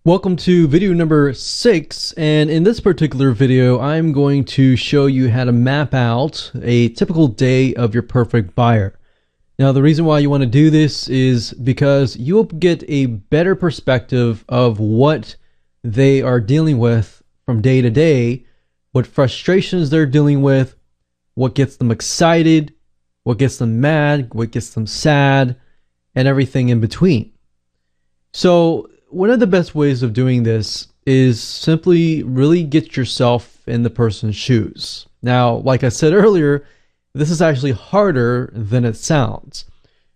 Welcome to video number 6, and in this particular video I'm going to show you how to map out a typical day of your perfect buyer. Now the reason why you want to do this is because you'll get a better perspective of what they are dealing with from day to day, what frustrations they're dealing with, what gets them excited, what gets them mad, what gets them sad, and everything in between. So one of the best ways of doing this is simply really get yourself in the person's shoes. Now, like I said earlier, this is actually harder than it sounds.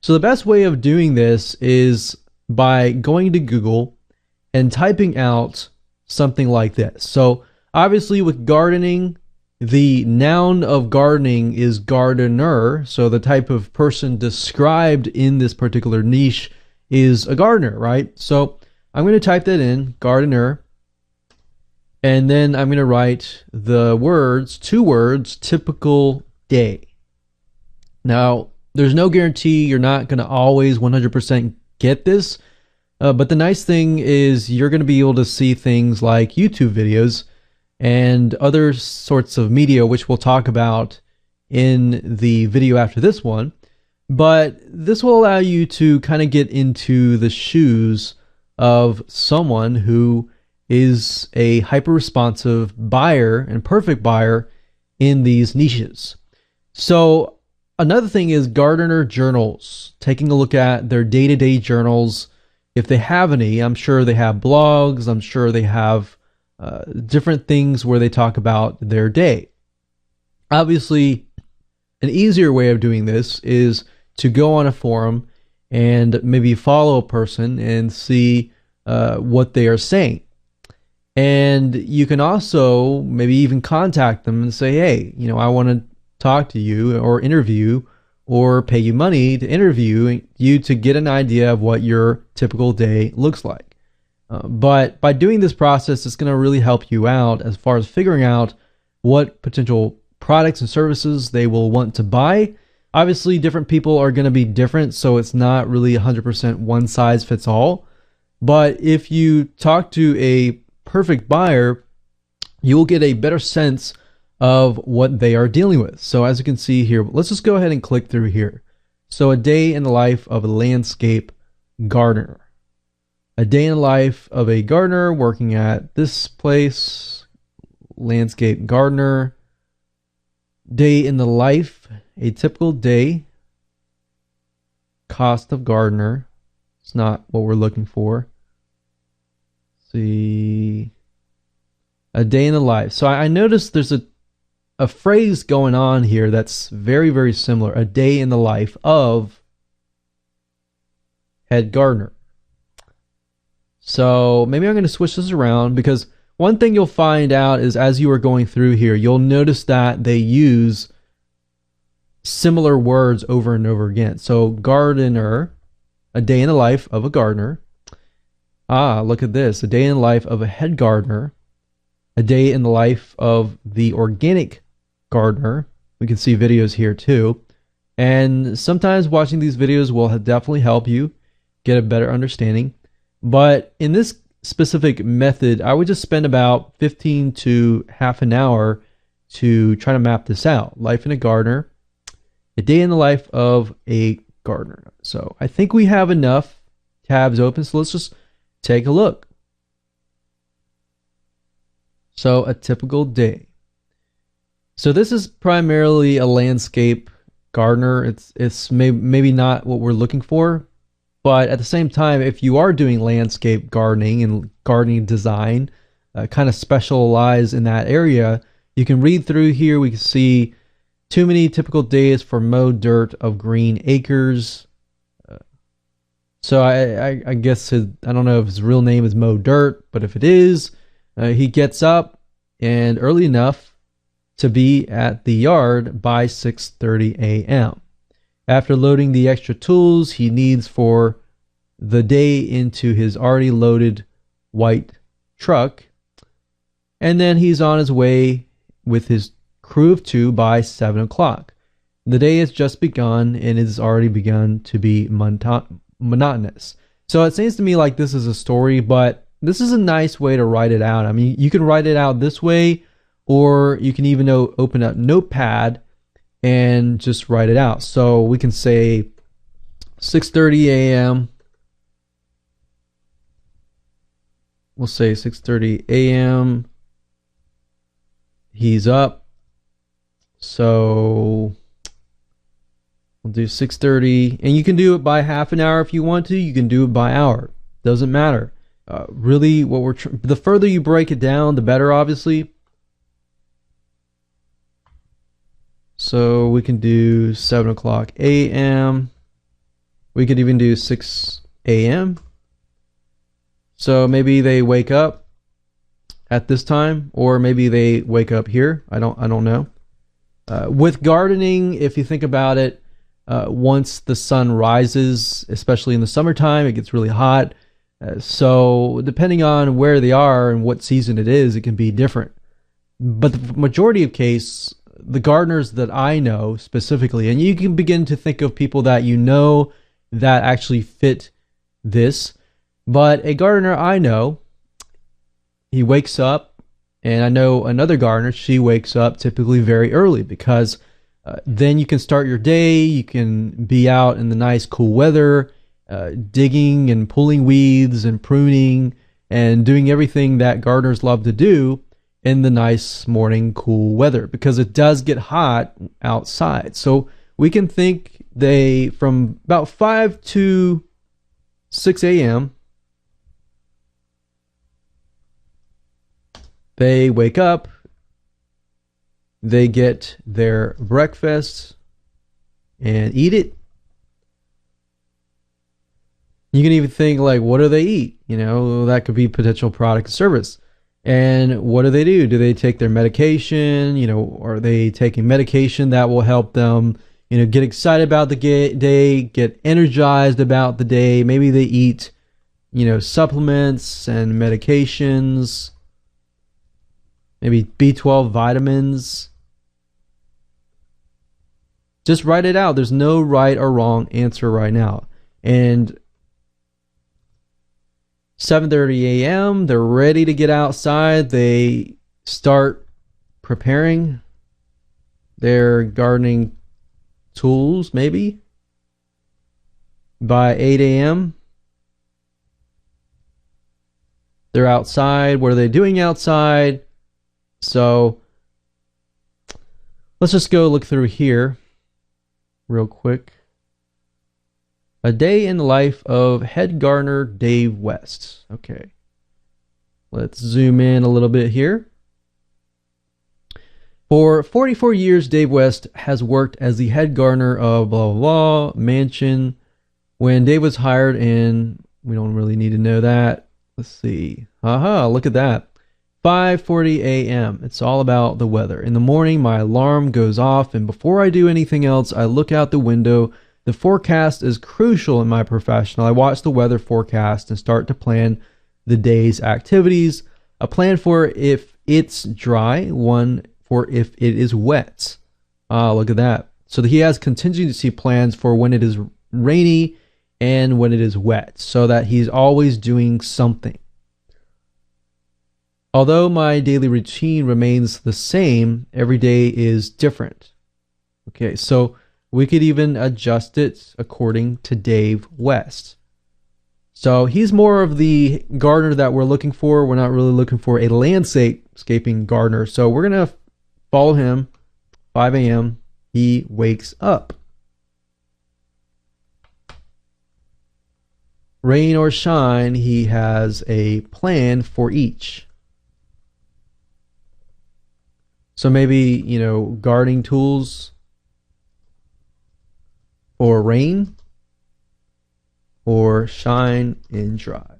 So the best way of doing this is by going to Google and typing out something like this. So obviously with gardening, the noun of gardening is gardener. So the type of person described in this particular niche is a gardener, right? So I'm going to type that in, gardener, and then I'm going to write the words, 2 words, typical day. Now, there's no guarantee you're not going to always 100% get this, but the nice thing is you're going to be able to see things like YouTube videos and other sorts of media, which we'll talk about in the video after this one. But this will allow you to kind of get into the shoes of someone who is a hyper-responsive buyer and perfect buyer in these niches. So another thing is gardener journals, taking a look at their day-to-day journals. If they have any, I'm sure they have blogs, I'm sure they have different things where they talk about their day. Obviously, an easier way of doing this is to go on a forum and maybe follow a person and see what they are saying. And you can also maybe even contact them and say, hey, I want to talk to you or interview or pay you money to interview you to get an idea of what your typical day looks like. But by doing this process, it's going to really help you out as far as figuring out what potential products and services they will want to buy. Obviously, different people are going to be different, so it's not really 100% one size fits all. But if you talk to a perfect buyer, you will get a better sense of what they are dealing with. So as you can see here, let's just go ahead and click through here. So a day in the life of a landscape gardener. A day in the life of a gardener working at this place, landscape gardener. Day in the life, a typical day. Cost of gardener. It's not what we're looking for. See, a day in the life. So I noticed there's a phrase going on here that's very, very similar. A day in the life of head gardener. So maybe I'm going to switch this around, because one thing you'll find out is as you are going through here, you'll notice that they use similar words over and over again. So gardener, a day in the life of a gardener. Look at this. A day in the life of a head gardener. A day in the life of the organic gardener. We can see videos here too. And sometimes watching these videos will definitely help you get a better understanding. But in this specific method, I would just spend about 15 to half an hour to try to map this out. Life in a gardener. A day in the life of a gardener. So I think we have enough tabs open, so let's just take a look. So a typical day. So this is primarily a landscape gardener. It's maybe not what we're looking for, but at the same time, if you are doing landscape gardening and gardening design, kind of specialize in that area, you can read through here. We can see too many typical days for mow dirt of green acres. So I guess I don't know if his real name is Mow Dirt, but if it is, he gets up and early enough to be at the yard by 6:30 a.m. After loading the extra tools he needs for the day into his already loaded white truck, and then he's on his way with his crew of 2 by 7 o'clock. The day has just begun and it has already begun to be monotonous. So it seems to me like this is a story, but this is a nice way to write it out. I mean, you can write it out this way, or you can even open up Notepad and just write it out. So we can say 6:30 a.m. We'll say 6:30 a.m. He's up. So we'll do 6:30, and you can do it by half an hour if you want to. You can do it by hour. Doesn't matter. Really, the further you break it down, the better, obviously. So we can do 7 o'clock a.m. We could even do 6 a.m. So maybe they wake up at this time, or maybe they wake up here. I don't know. With gardening, if you think about it, once the sun rises, especially in the summertime, it gets really hot. So depending on where they are and what season it is, it can be different. But the majority of case, the gardeners that I know specifically, and you can begin to think of people that you know that actually fit this, but a gardener I know, he wakes up, and I know another gardener, she wakes up typically very early, because then you can start your day, you can be out in the nice cool weather, digging and pulling weeds and pruning and doing everything that gardeners love to do in the nice morning cool weather, because it does get hot outside. So we can think they, from about 5 to 6 a.m., they wake up, they get their breakfast and eat it. You can even think, like, what do they eat? You know, that could be potential product or service. And what do? Do they take their medication? You know, are they taking medication that will help them, you know, get excited about the day, get energized about the day? Maybe they eat, you know, supplements and medications, maybe B12 vitamins. Just write it out. There's no right or wrong answer right now. And 7:30 a.m., they're ready to get outside. They start preparing their gardening tools, maybe. By 8 a.m., they're outside. What are they doing outside? So let's just go look through here real quick. A day in the life of head gardener Dave West. Okay. Let's zoom in a little bit here. For 44 years, Dave West has worked as the head gardener of blah, blah, blah, mansion. When Dave was hired in, we don't really need to know that. Let's see. Aha, look at that. 5:40 a.m. It's all about the weather. In the morning, my alarm goes off, and before I do anything else, I look out the window. The forecast is crucial in my profession. I watch the weather forecast and start to plan the day's activities. A plan for if it's dry, one for if it is wet. Look at that. So he has contingency plans for when it is rainy and when it is wet, so that he's always doing something. Although my daily routine remains the same, every day is different. Okay, so we could even adjust it according to Dave West. So he's more of the gardener that we're looking for. We're not really looking for a landscaping gardener. So we're going to follow him. 5 a.m. He wakes up. Rain or shine, he has a plan for each. So maybe, you know, gardening tools or rain, or shine and dry.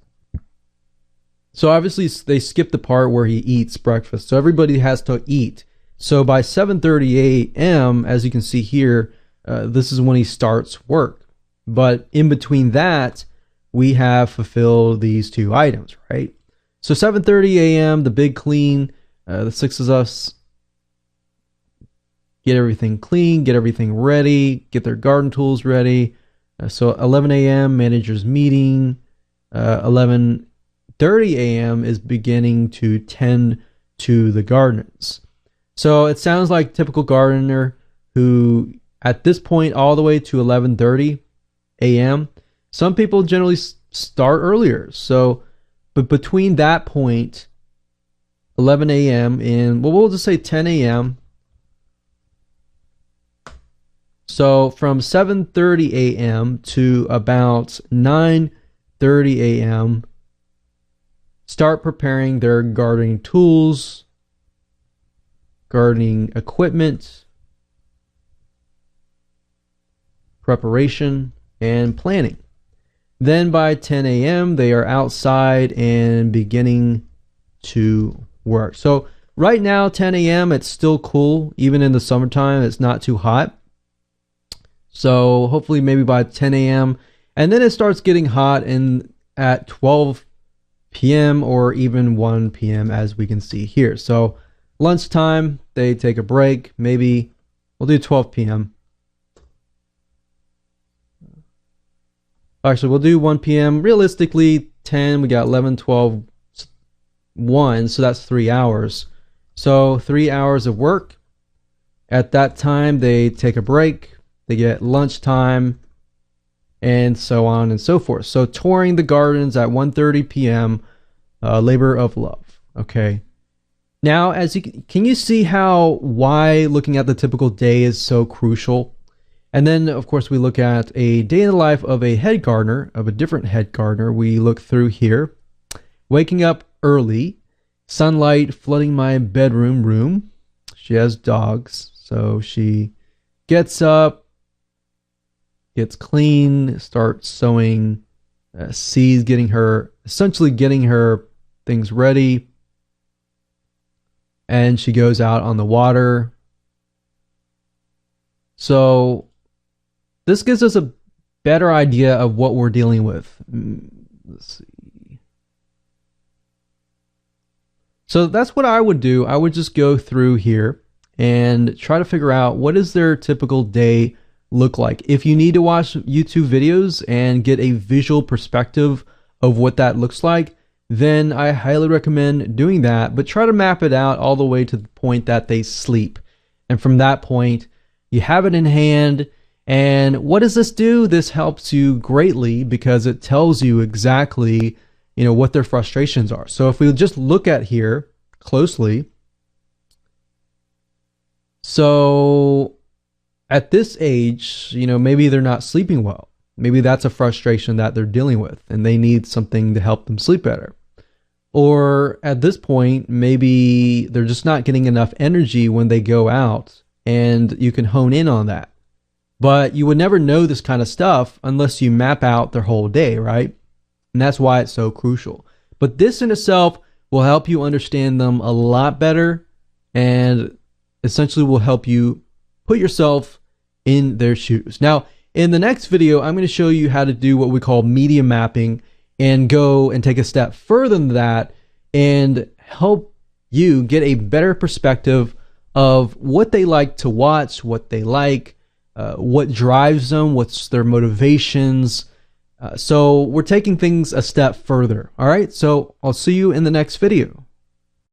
So obviously they skip the part where he eats breakfast. So everybody has to eat. So by 7:30 a.m., as you can see here, this is when he starts work. But in between that, we have fulfilled these two items, right? So 7:30 a.m., the big clean, the six of us get everything clean, get everything ready, get their garden tools ready. So 11 a.m., manager's meeting. 11:30 7:30 a.m. is beginning to tend to the gardens. So it sounds like typical gardener who at this point all the way to 11:30 a.m. Some people generally start earlier. So, but between that point, 11 a.m. and well, we'll just say 10 a.m. So from 7:30 a.m. to about 9:30 a.m. start preparing their gardening tools, gardening equipment, preparation, and planning. Then by 10 a.m. they are outside and beginning to work. So right now, 10 a.m. it's still cool. Even in the summertime, it's not too hot. So hopefully maybe by 10 a.m. and then it starts getting hot and at 12 p.m. or even 1 p.m. as we can see here. So lunchtime, they take a break. Maybe we'll do 12 p.m. Actually, we'll do 1 p.m. Realistically, 10, we got 11, 12, 1, so that's 3 hours. So 3 hours of work. At that time, they take a break. They get lunchtime, and so on and so forth. So touring the gardens at 1:30 p.m., labor of love. Okay. Now, as can you see why looking at the typical day is so crucial? And then, of course, we look at a day in the life of a head gardener, of a different head gardener. We look through here. Waking up early, sunlight flooding my bedroom room. She has dogs, so she gets up, gets clean, starts sowing seeds, essentially getting her things ready. And she goes out on the water. So this gives us a better idea of what we're dealing with. Let's see. So that's what I would do. I would just go through here and try to figure out what is their typical day look like. If you need to watch YouTube videos and get a visual perspective of what that looks like, then I highly recommend doing that, but try to map it out all the way to the point that they sleep. And from that point, you have it in hand. And what does this do? This helps you greatly because it tells you exactly, what their frustrations are. So if we just look at here closely, so at this age, maybe they're not sleeping well. Maybe that's a frustration that they're dealing with and they need something to help them sleep better. Or at this point, maybe they're just not getting enough energy when they go out, and you can hone in on that. But you would never know this kind of stuff unless you map out their whole day, right? And that's why it's so crucial. But this in itself will help you understand them a lot better and essentially will help you put yourself in their shoes. Now, in the next video, I'm going to show you how to do what we call media mapping and go and take a step further than that and help you get a better perspective of what they like to watch, what they like, what drives them, what's their motivations. So we're taking things a step further. All right, so I'll see you in the next video.